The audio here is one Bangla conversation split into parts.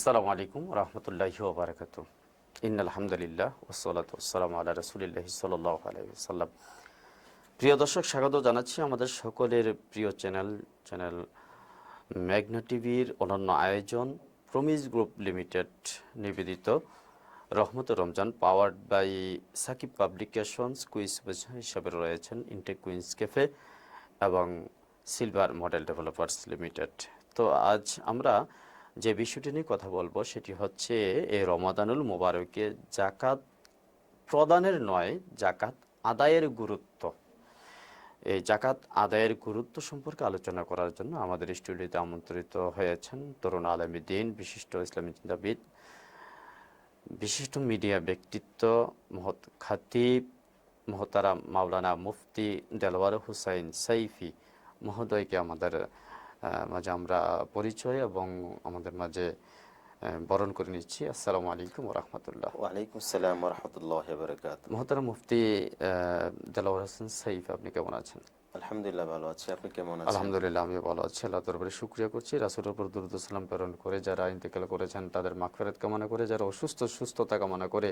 আসসালামু আলাইকুম রহমতুল্লাহি ওয়া বারাকাতুহু। ইন্নাল হামদুলিল্লাহ ওয়াসসালাতু ওয়াসসালামু আলা রাসূলিল্লাহি সাল্লাল্লাহু আলাইহি ওয়াসাল্লাম। প্রিয় দর্শক, স্বাগত জানাচ্ছি আমাদের সকলের প্রিয় চ্যানেল মেঘনা টিভির অনন্য আয়োজন প্রমিস গ্রুপ লিমিটেড নিবেদিত রহমতুর রমজান, powered by Sakib Publications. Quiz হিসাবে রয়েছেন ইনটেক কুইন্স ক্যাফে এবং সিলভার মডেল ডেভেলপার্স লিমিটেড। তো আজ আমরা যে বিষয়টি নিয়ে কথা বলবো সেটি হচ্ছে এই রমাদানুল মোবারকে জাকাত প্রদানের নয়, জাকাত আদায়ের গুরুত্ব। এই জাকাত আদায়ের গুরুত্ব সম্পর্কে আলোচনা করার জন্য আমাদের স্টুডিওতে আমন্ত্রিত হয়েছেন তরুণ আলেমী দ্বীন, বিশিষ্ট ইসলামী চিন্তাবিদ, বিশিষ্ট মিডিয়া ব্যক্তিত্ব, মহৎ খাতিব মহতারাম মাওলানা মুফতি দেলওয়ার হুসাইন সাইফি মহোদয়কে আমাদের মাঝে আমরা পরিচয় এবং আমাদের মাঝে বরণ করে নিচ্ছি। আসসালামু আলাইকুম ওয়া রাহমাতুল্লাহ। ওয়া আলাইকুম আসসালাম ওয়া রাহমাতুল্লাহি ওয়া বারাকাতুহু। মহতারাম মুফতি দেলওয়ার হোসেন সাইফি, আপনি কেমন আছেন? আলহামদুলিল্লাহ ভালো আছি, আপনি কেমন আছেন? আলহামদুলিল্লাহ, আমি ভালো আছি। আল্লাহ দরবারে শুকরিয়া করছি, রাসূলের উপর দরুদ ও সালাম প্রেরণ করে যারা ইন্তেকাল করেছেন তাদের মাগফিরাত কামনা করে, যারা সুস্থতা কামনা করে।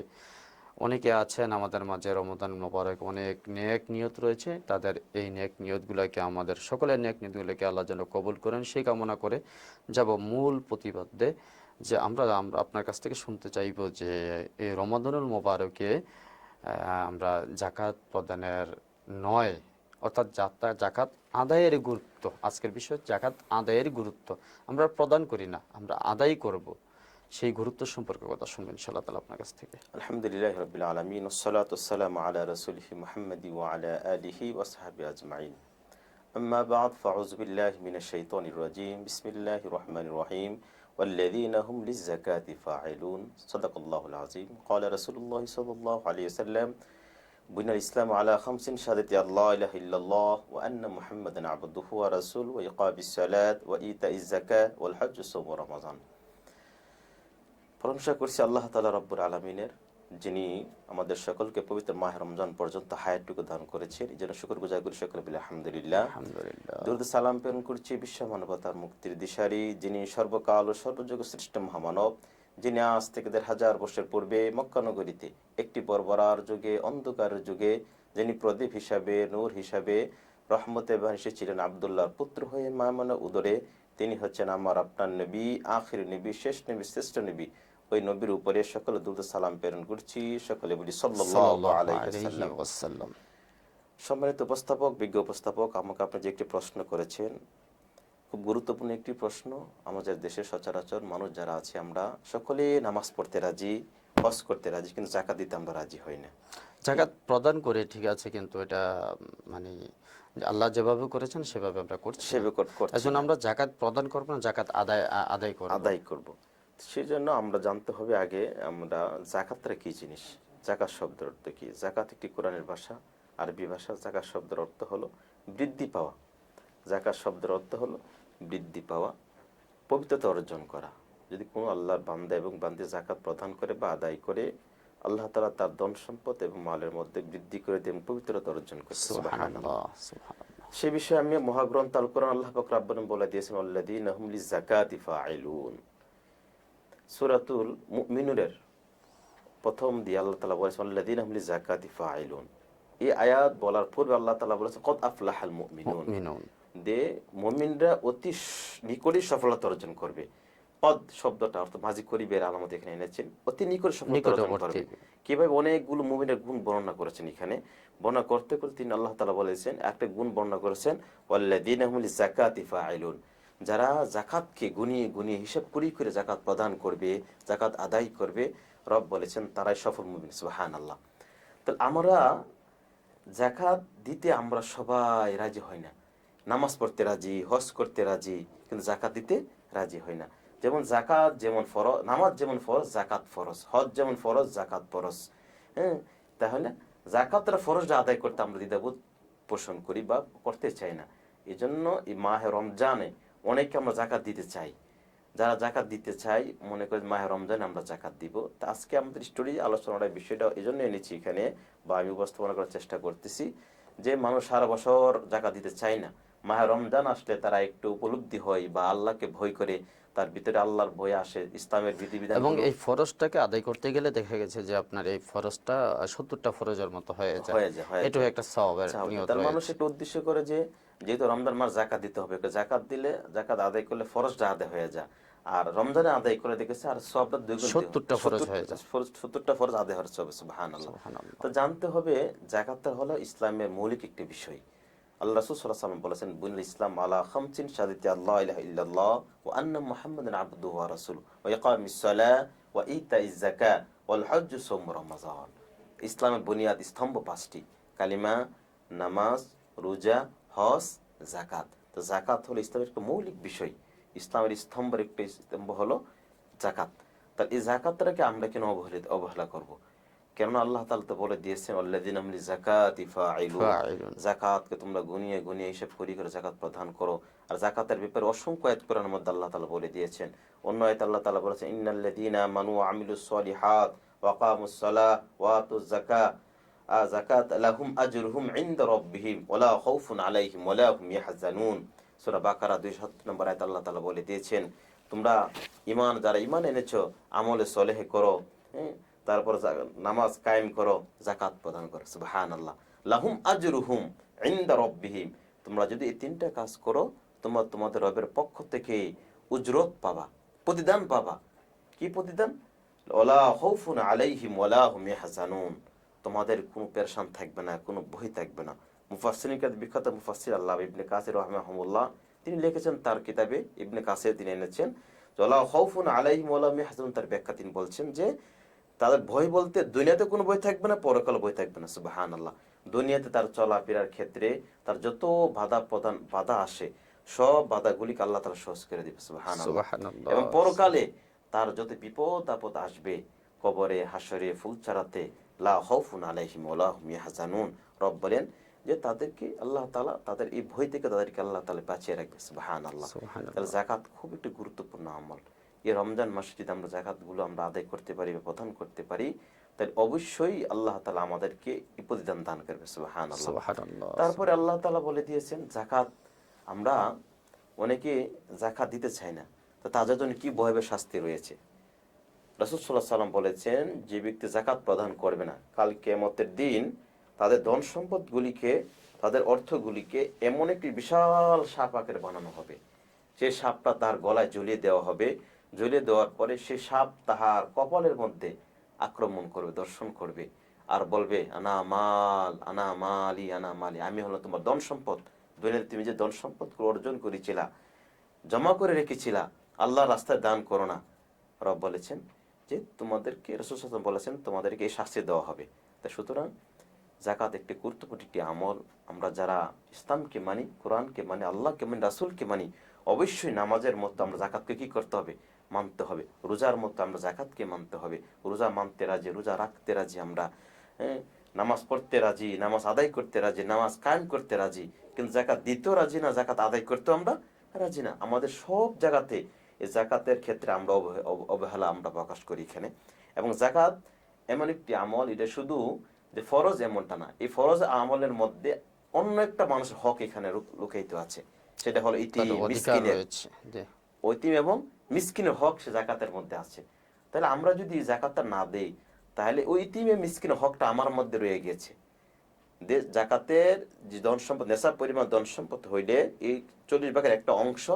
অনেকে আছেন আমাদের মাঝে রমাদান মোবারক অনেক নেক নিয়ত রয়েছে, তাদের এই নেক নিয়তগুলোকে, আমাদের সকলের নেক নিয়তগুলোকে আল্লাহ যেন কবুল করেন সেই কামনা করে যাব মূল প্রতিবাদে। যে আমরা আপনার কাছ থেকে শুনতে চাইব যে এই রমাদানুল মোবারকে আমরা জাকাত প্রদানের নয়, অর্থাৎ জাকাত আদায়ের গুরুত্ব। আজকের বিষয় জাকাত আদায়ের গুরুত্ব। আমরা প্রদান করি না, আমরা আদায় করব, সেই গুরুত্ব সম্পর্কে কথা শুনবেন ইনশাআল্লাহ তাআলা আপনার কাছ থেকে। আলহামদুলিল্লাহি রাব্বিল আলামিন, ওয়াসসালাতু ওয়াসসালামু আলা রাসূলিহি মুহাম্মাদি ওয়া আলা আলিহি ওয়া সাহবিহি আজমাইন। আম্মা বা'দ, ফাউযু বিল্লাহি মিনাশ শাইতানির রাজীম। বিসমিল্লাহির রহমানির রহিম। ওয়াল্লাযীনা হুম লিয-যাকাতি ফাঈলুন। সাদাকাল্লাহুল আযীম। ক্বালা রাসূলুল্লাহি সাল্লাল্লাহু আলাইহি ওয়াসাল্লাম, বুনিয়াল ইসলামু আলা খামসিন শাহাদাতি আল্লা ইলাহা ইল্লাল্লাহ ওয়া আন্না মুহাম্মাদান আবদুহু ওয়া রাসূলুহু ওয়া ইকামিস সালাত ওয়া ইতাইজ যাকাত ওয়াল হজ্জ ওয়া সাওম রমাদান। প্রশংসা করছি আল্লাহ তাআলা রব্বুল আলামিনের, যিনি আমাদের সকলকে পবিত্র মাহে রমজান পর্যন্ত হায়াতটুকু দান করেছেন। এই জন্য শুকরগুজার করি সকলে বলে আলহামদুলিল্লাহ। আলহামদুলিল্লাহ। দরুদ সালাম প্রেরণ করছি বিশ্ব মানবতার মুক্তির দিশারি, যিনি সর্বকাল ও সর্বযুগ শ্রেষ্ঠ মহামানব, যিনি আজ থেকে ১,৫০০ বছর পূর্বে মক্কা নগরীতে একটি বর্বরার যুগে, অন্ধকারের যুগে, যিনি প্রদীপ হিসাবে, নূর হিসাবে রহমতে এসেছিলেন আব্দুল্লাহর পুত্র হয়ে মায়মুনার উদরে। তিনি হচ্ছেন আমার আপনার নবী, আখির নবী, শেষ নবী, শ্রেষ্ঠ নবী। ওই নবীর উপরে সকলে দরুদ সালাম প্রেরণ করছি, সকলে বলি সাল্লাল্লাহু আলাইহি ওয়াসাল্লাম। সম্মানিত উপস্থাপক, বিজ্ঞ উপস্থাপক, আমাকে আপনি যে একটি প্রশ্ন করেছেন, খুব গুরুত্বপূর্ণ একটি প্রশ্ন। আমাদের দেশে সচরাচর মানুষ যারা আছে, আমরা সকলে নামাজ পড়তে রাজি, হজ করতে রাজি, কিন্তু যাকাত দিতে আমরা রাজি হই না। জাকাত প্রদান করে ঠিক আছে, কিন্তু এটা মানে আল্লাহ যেভাবে করেছেন সেভাবে আমরা করছি, এজন্য আমরা জাকাত প্রদান করব না, জাকাত আদায় করব। সেই জন্য আমরা জানতে হবে আগে আমরা জাকাতটা কি জিনিস, জাকাত শব্দের অর্থ কি। জাকাত একটি কোরআনের ভাষা, আরবি ভাষা। জাকাত শব্দের অর্থ হলো বৃদ্ধি পাওয়া। জাকাত শব্দের অর্থ হলো বৃদ্ধি পাওয়া, পবিত্রতা অর্জন করা। যদি কোনো আল্লাহর বান্দা এবং বান্দি জাকাত প্রদান করে বা আদায় করে, আল্লাহ তাআলা তার ধন সম্পদ এবং মালের মধ্যে বৃদ্ধি করে দেন, পবিত্রতা অর্জন করে। সুবহানাল্লাহ। সে বিষয়ে আমি মহাগ্রন্থ আল কোরআন আল্লাহ পাক রব্বুল বলে দিয়েছেন, আল্লাযীনা হুম লিয-যাকাতি ফাঈলুন। সূরাতুল মুমিনুনের প্রথম দিয়ে আল্লাহ তাআলা বলেছেন, আল্লাযীনা হুম লিয-যাকাতি ফাঈলুন। এই আয়াত বলার পূর্বে আল্লাহ তাআলা বলেছেন, কদ আফলাহাল মুমিনুন, যে মুমিনরা অতি নিকটই সফলতা অর্জন করবে। পদ শব্দটা অর্থ মাজি করিবের আলামত এখানে এনেছেন, অতি নিকট সফলতা অর্জন করবে। কিভাবে অনেকগুলো মুমিনের গুণ বর্ণনা করেছেন এখানে। বর্ণনা করতে করতে তিনি আল্লাহ তাআলা বলেছেন, একটা গুণ বর্ণনা করেছেন, ওয়াল্লাযীনা হুম লিয-যাকাতি ফাঈলুন। যারা যাকাতকে গুনিয়ে গুনিয়ে হিসাব করে যাকাত প্রদান করবে, যাকাত আদায় করবে, রব বলেছেন তারাই সফল মুমিন। সুবহানাল্লাহ। তাহলে আমরা যাকাত দিতে আমরা সবাই রাজি হই না। নামাজ পড়তে রাজি, হজ করতে রাজি, কিন্তু যাকাত দিতে রাজি হই না। যেমন যাকাত যেমন ফরজ, নামাজ যেমন ফরজ, যাকাত ফরজ। হজ যেমন ফরজ, যাকাত ফরজ। হ্যাঁ, তাহলে যাকাতের ফরজটা আদায় করতে আমরা দ্বিধাবোধ পোষণ করি বা করতে চাই না। এই জন্য এই মাহে রমজানে অনেকে আমরা যাকাত দিতে চাই। যারা যাকাত দিতে চাই মনে করি মাহে রমজানে আমরা যাকাত দিব। তা আজকে আমাদের স্টোরি আলোচনার বিষয়টা এই জন্য এনেছি এখানে, বা আমি উপস্থাপনা করার চেষ্টা করতেছি, যে মানুষ সারা বছর যাকাত দিতে চায় না, মাহে রমজান আসলে তারা একটু উপলব্ধি হয় বা আল্লাহকে ভয় করে, তার ভিতরে আল্লাহর ভয় আসে, ইসলামের বিধিবিধান এবং এই ফরজটাকে আদায় করতে গেলে দেখা গেছে যে আপনার এই ফরজটা 70টা ফরজের মতো হয়ে যায়। হয়ে এটাও যায়। একটা সওয়াবের আচ্ছা, নিয়ত তার মানুষ রয়েছে। একটা উদ্দেশ্য করে যে যেহেতু রমজান মাস জাকাত দিতে হবে, জাকাত দিলে, জাকাত আদায় করলে ফরজটা আদায় হয়ে যায়। আর রমজানে আদায় করে দেখেছে আর সবটা দ্বিগুণ, 70টা ফরজ হয়ে যায়। 70টা ফরজ আদায় হচ্ছে হবে, সুবহানাল্লাহ। সুবহানাল্লাহ। তো জানতে হবে জাকাতটা হলো ইসলামের মৌলিক একটি বিষয়। আল্লাহ রাসূল সাল্লাল্লাহু আলাইহি ওয়াসাল্লাম বলেছেন, বুনিল ইসলাম আলা খামসিন শাহাদাতি আল্লা ইলাহা ইল্লাল্লাহ ওয়া আন্না মুহাম্মাদান আবদুহু ওয়া রাসূলুহু ওয়া ইকামিস সালাহ ওয়া ইতাইজ যাকাত ওয়াল হজ্জ সাওম রমাযান। ইসলামের বুনিয়াদ স্তম্ভ পাঁচটি: কালিমা, নামাজ, রোজা, হজ, যাকাত। তো যাকাত হলো ইসলামের একটা মৌলিক বিষয়। ইসলামের স্তম্ভের একটি স্তম্ভ হলো যাকাত। তাহলে এই যাকাতটাকে আমরা কেন অবহেলা করব? কেননা আল্লাহ তাআলা তো বলে দিয়েছেন, আল্লাযীনা হুম লিযাকাতি ফাঈলুন, ফাইলুন। যাকাতকে তোমরা গুনিয়ে গুনিয়ে হিসাব করে করে যাকাত প্রদান করো। আর যাকাতের ব্যাপারে অসংখ্য আয়াত কোরআনের মধ্যে আল্লাহ তাআলা বলে দিয়েছেন। অন্য আয়াতে আল্লাহ তাআলা বলেছেন, ইন্নাল্লাযীনা আমানু ওয়া আমিলুস সলিহাত ওয়া আকামুস সালাহ ওয়া আতুজ যাকাত লাহুম আজরুহুম ইনদা রাব্বিহিম ওয়া লা খাউফুন আলাইহিম ওয়া লা হুম ইয়াহজানুন। সূরা বাকারা 207 নম্বর আয়াতে আল্লাহ তাআলা বলে দিয়েছেন, তোমরা যারা ঈমান এনেছো, আমলে সলেহ করো, হ্যাঁ, তারপর নামাজ কায়েম করো, যাকাত প্রদান করো। সুবহানাল্লাহ। লাহুম আজরুহুম ইনদা রাব্বিহিম, তোমরা যদি এই তিনটা কাজ করো, তোমরা তোমাদের রবের পক্ষ থেকে উজরত পাবা, প্রতিদান পাবা। কি প্রতিদান? ওয়ালা খাউফুন আলাইহিম ওয়ালা হুম ইয়াহজানুন, তোমাদের কোনো পেরেশান থাকবে না, কোনো ভয় থাকবে না। মুফাসসিরিন কাছে বিখ্যাত মুফাসসির আল্লাহ ইবনে কাসির রাহিমাহুল্লাহ, তিনি লিখেছেন তার কিতাবে ইবনে কাসির, তিনি এনেছেন ওয়ালা খাউফুন আলাইহিম ওয়ালা হুম ইয়াহজানুন। তার ব্যাখ্যা তিনি বলছেন যে তাদের ভয় বলতে দুনিয়াতে কোনো ভয় থাকবে না, পরকালে ভয় থাকবে না। সুবহানাল্লাহ। দুনিয়াতে তার চলাফেরার ক্ষেত্রে তার যত বাধা আসে, সব বাধাগুলিকে আল্লাহ তাআলা সহজ করে দিবে। সুবহানাল্লাহ। সুবহানাল্লাহ। এবং পরকালে তার যত বিপদ আপদ আসবে, কবরে, হাসরে, ফুলচারাতে, লা খাউফুন আলাইহিম ওয়ালা হুম ইয়াহজানুন, রব বলেন যে তাদেরকে আল্লাহ তাআলা তাদের এই ভয় থেকে তাদেরকে আল্লাহ তাআলা বাঁচিয়ে রাখবে। সুবহানাল্লাহ। তাহলে সুবহানাল্লাহ। যাকাত খুব একটি গুরুত্বপূর্ণ আমল। এই রমজান মাসে যদি আমরা যাকাতগুলো আমরা আদায় করতে পারি বা প্রদান করতে পারি, তাহলে অবশ্যই আল্লাহ তাআলা আমাদেরকে এই প্রতিদান দান করবে। সুবহানাল্লাহ। সুবহানাল্লাহ। তারপরে আল্লাহ তাআলা বলে দিয়েছেন যাকাত, আমরা অনেকে যাকাত দিতে চাই না, তো তাদের জন্য কি ভয়াবহ শাস্তি রয়েছে। রাসূল সাল্লাল্লাহু আলাইহি ওয়াসাল্লাম বলেছেন, যে ব্যক্তি যাকাত প্রদান করবে না, কাল কিয়ামতের দিন তাদের ধন সম্পদগুলিকে, তাদের অর্থগুলিকে এমন একটি বিশাল সাপ আকারে বানানো হবে। সেই সাপটা তার গলায় ঝুলিয়ে দেওয়া হবে। ঝুলিয়ে দেওয়ার পরে সেই সাপ তাহার কপালের মধ্যে আক্রমণ করবে, দর্শন করবে, আর বলবে, আনা মাল, আনা মালি, আনা মালি, আমি হলো তোমার ধন সম্পদ। দুনিয়াতে তুমি যে ধন সম্পদগুলো অর্জন করেছিলা, জমা করে রেখেছিলা, আল্লাহর রাস্তায় দান করো না। রব বলেছেন যে তোমাদেরকে, রাসূল সাল্লাল্লাহু আলাইহি ওয়াসাল্লাম বলেছেন, তোমাদেরকে এই শাস্তি দেওয়া হবে। তাই সুতরাং যাকাত একটি গুরুত্বপূর্ণ একটি আমল। আমরা যারা ইসলামকে মানি, কোরআনকে মানি, আল্লাহকে মানি, রাসূলকে মানি, অবশ্যই নামাজের মতো আমরা যাকাতকে কি করতে হবে? মানতে হবে। রোজার মতো আমরা যাকাতকে মানতে হবে। রোজা মানতে রাজি, রোজা রাখতে রাজি আমরা, হ্যাঁ, নামাজ পড়তে রাজি, নামাজ আদায় করতে রাজি, নামাজ কায়েম করতে রাজি, কিন্তু যাকাত দিতেও রাজি না, যাকাত আদায় করতেও আমরা রাজি না। আমাদের সব জায়গাতে এই যাকাতের ক্ষেত্রে আমরা অবহেলা আমরা প্রকাশ করি এখানে। এবং যাকাত এমন একটি আমল, এটা শুধু যে ফরজ এমনটা না, এই ফরজ আমলের মধ্যে অন্য একটা মানুষের হক এখানে লুকায়িত আছে। সেটা হলো তাদের অধিকার মিসকিনের, রয়েছে। জি। ইতিম এবং মিসকিনের হক সে যাকাতের মধ্যে আছে। তাহলে আমরা যদি যাকাতটা না দেই, তাহলে ওই ইতিম এবং মিসকিনের হকটা আমার মধ্যে রয়ে গেছে। যাকাতের যে ধন সম্পদ, নেশাব পরিমাণ ধন সম্পদ হইলে এই 40 ভাগের একটা অংশ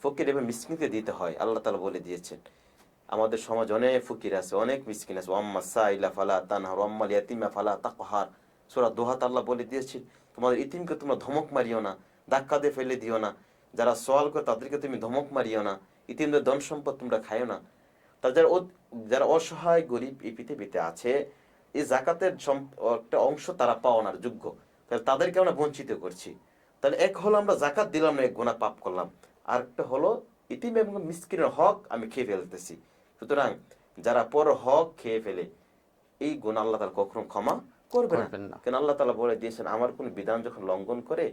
ফকির এবং মিসকিনকে দিতে হয়। আল্লাহ তাআলা বলে দিয়েছেন, আমাদের সমাজ অনেক ফকির আছে, অনেক মিসকিন আছে। ওয়াম্মা সাইলা ফালা তানহার ওয়াম্মাল ইয়াতিমা ফালা তাকহার। সূরা দোহাতে আল্লাহ বলে দিয়েছেন, তোমাদের ইতিমকে তোমরা ধমক মারিও না, ধাক্কা দিয়ে ফেলে দিও না, যারা সওয়াল করে তাদেরকে তুমি ধমক মারিও না, ইতিমদের ধন সম্পদ তোমরা খাইও না। তার যারা অসহায় গরিব এই পৃথিবীতে আছে, এই যাকাতের একটা অংশ তারা পাওয়ার যোগ্য, তাহলে তাদেরকে আমরা বঞ্চিত করছি। তাহলে এক হলো আমরা যাকাত দিলাম না, এক গুনাহ পাপ করলাম। আর একটা হলো ইতিম এবং মিসকিনের হক আমি খেয়ে ফেলতেছি। সুতরাং যারা পর হক খেয়ে ফেলে, এই গুনাহ আল্লাহ তাআলা কখনো ক্ষমা করবে না। করবেন না। কেন আল্লাহ তাআলা বলে দিয়েছেন, আমার কোন বিধান যখন লঙ্ঘন করে,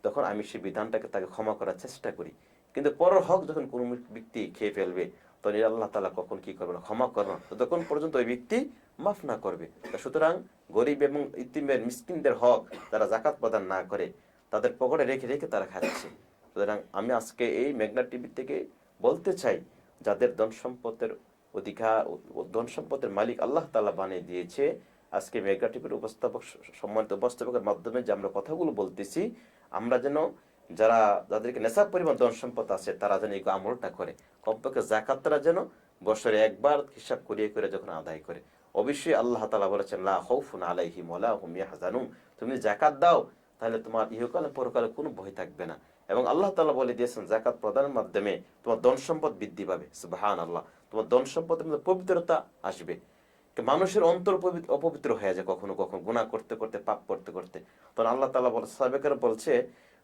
তখন আমি সেই বিধানটাকে তাকে ক্ষমা করার চেষ্টা করি। কিন্তু পর হক যখন কোনো ব্যক্তি খেয়ে ফেলবে, তখন আল্লাহ তাআলা কখন কি করবে না, ক্ষমা করবে না, ততক্ষণ পর্যন্ত ওই ব্যক্তি মাফ না করবে। সুতরাং গরিব এবং ইতিমের মিসকিনদের হক যারা যাকাত প্রদান না করে, তাদের পকেটে রেখে রেখে তারা খাচ্ছে। সুতরাং আমি আজকে এই মেঘনা টিভি থেকে বলতে চাই, যাদের ধন সম্পদের অধিকার, ধন সম্পদের মালিক আল্লাহ তাআলা বানিয়ে দিয়েছে, আজকে মেঘনা টিভির উপস্থাপক, সম্মানিত উপস্থাপকের মাধ্যমে যে আমরা কথাগুলো বলতেছি, আমরা যেন যারা, যাদেরকে নেশাব পরিমাণ ধন সম্পদ আছে, তারা যেন এই আমলটা করে। কমপক্ষে যাকাতরা যেন বছরে একবার হিসাব করিয়ে করে যখন আদায় করে। অবশ্যই আল্লাহ তাআলা বলেছেন, লা খাউফুন আলাইহিম ওয়া লা হুম ইয়াহজানুন, তুমি যাকাত দাও তাহলে তোমার ইহকালে পরকালে কোনো ভয় থাকবে না। এবং আল্লাহ তাআলা বলে দিয়েছেন, যাকাত প্রদানের মাধ্যমে তোমার ধন সম্পদ বৃদ্ধি পাবে। সুবহানাল্লাহ। তোমার ধন সম্পদের মধ্যে পবিত্রতা আসবে। মানুষের অন্তর অপবিত্র হয়ে যায় কখনো কখনো গুনাহ করতে করতে, পাপ করতে করতে। তখন আল্লাহ তাআলা বলে, সাহাবায়ে বলছে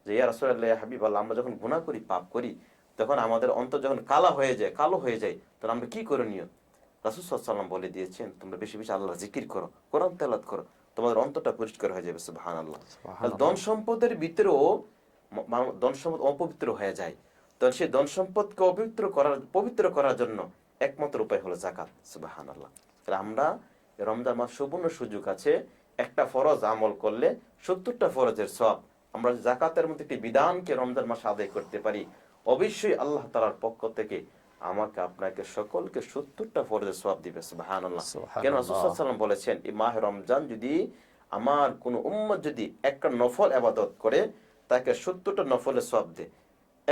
যে, ইয়া রাসূলুল্লাহ, ইয়া হাবিবাল্লাহ, আমরা যখন গুনাহ করি, পাপ করি, তখন আমাদের অন্তর যখন কালো হয়ে যায়, তখন আমরা কি করণীয়? রাসূল সাল্লাল্লাহু আলাইহি ওয়াসাল্লাম বলে দিয়েছেন, তোমরা বেশি বেশি আল্লাহর জিকির করো, কোরআন তেলাওয়াত করো, তোমাদের অন্তরটা পরিষ্কার হয়ে যাবে। সুবহানাল্লাহ। তাহলে ধন সম্পদের ভিতরেও ধন সম্পদ অপবিত্র হয়ে যায়, তখন সেই ধন সম্পদকে পবিত্র করার জন্য একমাত্র উপায় হলো যাকাত। সুবহানাল্লাহ। আমরা রমজান মাস সুবর্ণ সুযোগ আছে, একটা ফরজ আমল করলে 70টা ফরজের সওয়াব। আমরা যাকাতের মধ্যে একটি বিধানকে রমজান মাসে আদায় করতে পারি, অবশ্যই আল্লাহ তাআলার পক্ষ থেকে আমাকে আপনাকে সকলকে 70টা ফরজের সওয়াব দিবে। সুবহানাল্লাহ। কেন রাসূল সাল্লাল্লাহু আলাইহি ওয়াসাল্লাম বলেছেন, এই মাহে রমজান যদি আমার কোন উম্মত যদি একটা নফল ইবাদত করে, তাকে 70টা নফলের সওয়াব দেয়,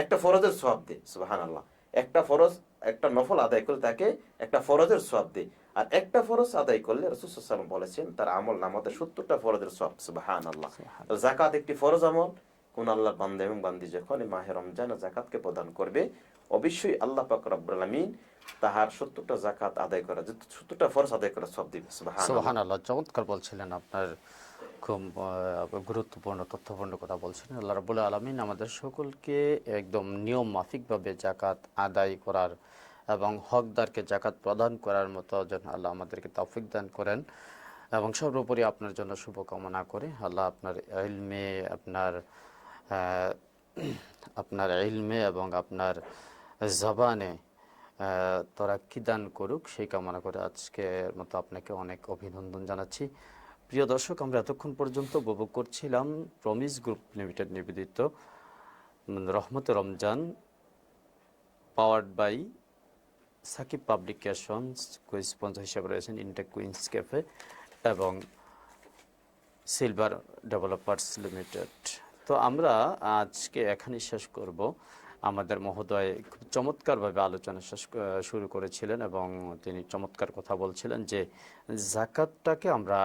একটা ফরজের সওয়াব দেয়। সুবহানাল্লাহ। একটা ফরজ, একটা নফল আদায় করলে তাকে একটা ফরজের সওয়াব দেয়। আর একটা ফরজ আদায় করলে রাসূল সাল্লাল্লাহু আলাইহি ওয়াসাল্লাম বলেছেন, তার আমল নামাতে 70টা ফরজের সওয়াব। সুবহানাল্লাহ। যাকাত একটি ফরজ আমল। কোন আল্লাহর বান্দা এবং বান্দি যখন এই মাহে রমজানে যাকাতকে প্রদান করবে, অবশ্যই আল্লাহ পাক রব্বুল আলামিন তাহার 70টা যাকাত আদায় করা, 70টা ফরজ আদায় করা সওয়াব দিবে। সুবহানাল্লাহ। সুবহানাল্লাহ, চমৎকার বলছিলেন। আপনার খুব গুরুত্বপূর্ণ তথ্যপূর্ণ কথা বলছেন। আল্লাহ রাব্বুল আলামিন আমাদের সকলকে একদম নিয়ম মাফিকভাবে যাকাত আদায় করার এবং হকদারকে যাকাত প্রদান করার মতো যেন আল্লাহ আমাদেরকে তৌফিক দান করেন। এবং সর্বোপরি আপনার জন্য শুভকামনা করে আল্লাহ আপনার ইলমে, আহ, আপনার ইলমে এবং আপনার জবানে তরাক্কি দান করুক, সেই কামনা করে আজকের মতো আপনাকে অনেক অভিনন্দন জানাচ্ছি। প্রিয় দর্শক, আমরা এতক্ষণ পর্যন্ত উপভোগ করছিলাম প্রমিস গ্রুপ লিমিটেড নিবেদিত রহমতে রমজান, powered by Sakib publications, sponsor হিসেবে রয়েছেন ইন্টেক কুইন্স ক্যাফে এবং সিলভার ডেভেলপার্স লিমিটেড। তো আমরা আজকে এখানেই শেষ করব। আমাদের মহোদয় খুব চমৎকারভাবে আলোচনা শুরু করেছিলেন এবং তিনি চমৎকার কথা বলছিলেন যে যাকাতটাকে আমরা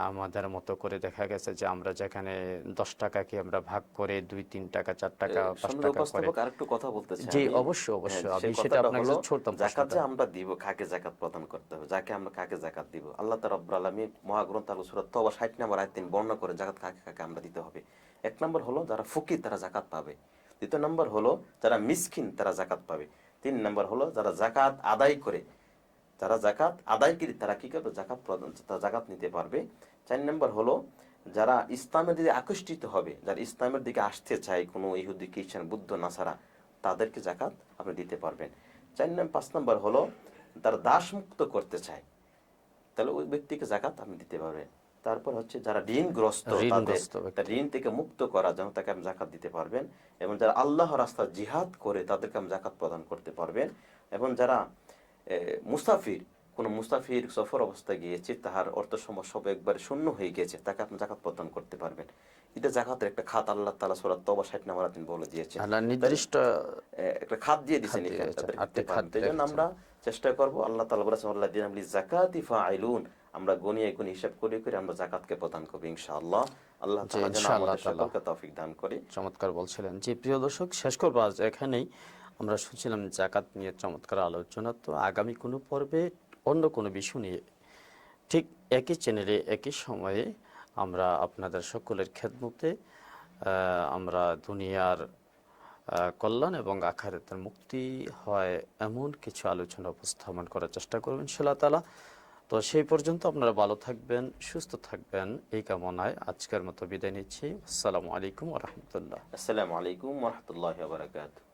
আমাদের মতো করে দেখা গেছে যে আমরা যেখানে 10 টাকাকে আমরা ভাগ করে 2-3 টাকা 4 টাকা 5 টাকা করে। আরেকটু কথা বলতে চাই জি, আমি। অবশ্যই অবশ্যই। হ্যাঁ, আমি সেই সেটা কথাটা আপনাকে হলো, ছোটতাম যাকাত প্রশ্নটা। যে আমরা দিব, কাকে যাকাত প্রদান করতে হবে, যাকে আমরা কাকে যাকাত দিব, আল্লাহ তাআলা রব্বুল আলামিন মহাগ্রন্থ আল সূরা তওবা 60 নম্বর আয়াত 3 বর্ণনা করে যাকাত কাকে কাকে আমরা দিতে হবে। এক নম্বর হলো যারা ফকির, তারা যাকাত পাবে। দ্বিতীয় নম্বর হলো যারা মিসকিন, তারা যাকাত পাবে। 3 নম্বর হলো যারা যাকাত আদায় করে, যারা যাকাত আদায়কারী, তারা কি করবে, যাকাত প্রদান, তারা যাকাত নিতে পারবে। 4 নম্বর হলো যারা ইসলামের দিকে আকর্ষিত হবে, যারা ইসলামের দিকে আসতে চায়, কোনো ইহুদি, খ্রিস্টান, বুদ্ধ, নাসারা, তাদেরকে যাকাত আপনি দিতে পারবেন। 5 নম্বর হলো তারা দাস মুক্ত করতে চায়, তাহলে ওই ব্যক্তিকে যাকাত আপনি দিতে পারবেন। তারপর হচ্ছে যারা ঋণগ্রস্ত, তাদের ঋণ থেকে মুক্ত করার জন্য তাকে আপনি যাকাত দিতে পারবেন। এবং যারা আল্লাহর রাস্তায় জিহাদ করে, তাদেরকে আপনি যাকাত প্রদান করতে পারবেন। এবং যারা মুসাফির, কোন মুসাফির সফর অবস্থায় গিয়েছে, তাহার অর্থ সম্পদ সব একবারে শূন্য হয়ে গিয়েছে, তাকে আপনি যাকাত প্রদান করতে পারবেন। এটা যাকাতের একটা খাত আল্লাহ তাআলা সূরা তওবা 60 নম্বর আয়াতে বলে দিয়েছেন। আল্লাহ নির্দিষ্ট একটা খাত দিয়ে দিয়েছেন এখানে, তাদেরকে দিতে পারবেন। এই জন্য আমরা চেষ্টা করব। আল্লাহ তাআলা বলেছেন, আল্লাযীনা লিযাকাতি ফাঈলুন, আমরা গুনিয়ে গুনিয়ে হিসাব করে করে আমরা যাকাতকে প্রদান করব ইনশাআল্লাহ। আল্লাহ তাআলা যেন আমাদের সকলকে তৌফিক দান করে। চমৎকার বলছিলেন। জি প্রিয় দর্শক, শেষ করব আজ এখানেই। আমরা শুনছিলাম যাকাত নিয়ে চমৎকার আলোচনা। তো আগামী কোনো পর্বে অন্য কোনো বিষয় নিয়ে ঠিক একই চ্যানেলে একই সময়ে আমরা আপনাদের সকলের খেদমতে আমরা দুনিয়ার কল্যাণ এবং আখিরাতের মুক্তি হয় এমন কিছু আলোচনা উপস্থাপন করার চেষ্টা করবেন ইনশাআল্লাহ তাআলা। তো সেই পর্যন্ত আপনারা ভালো থাকবেন, সুস্থ থাকবেন, এই কামনায় আজকের মতো বিদায় নিচ্ছি। আসসালামু আলাইকুম ওয়া রাহমাতুল্লাহ। আসসালামু আলাইকুম ওয়া রাহমাতুল্লাহি ওয়া বারাকাতুহু।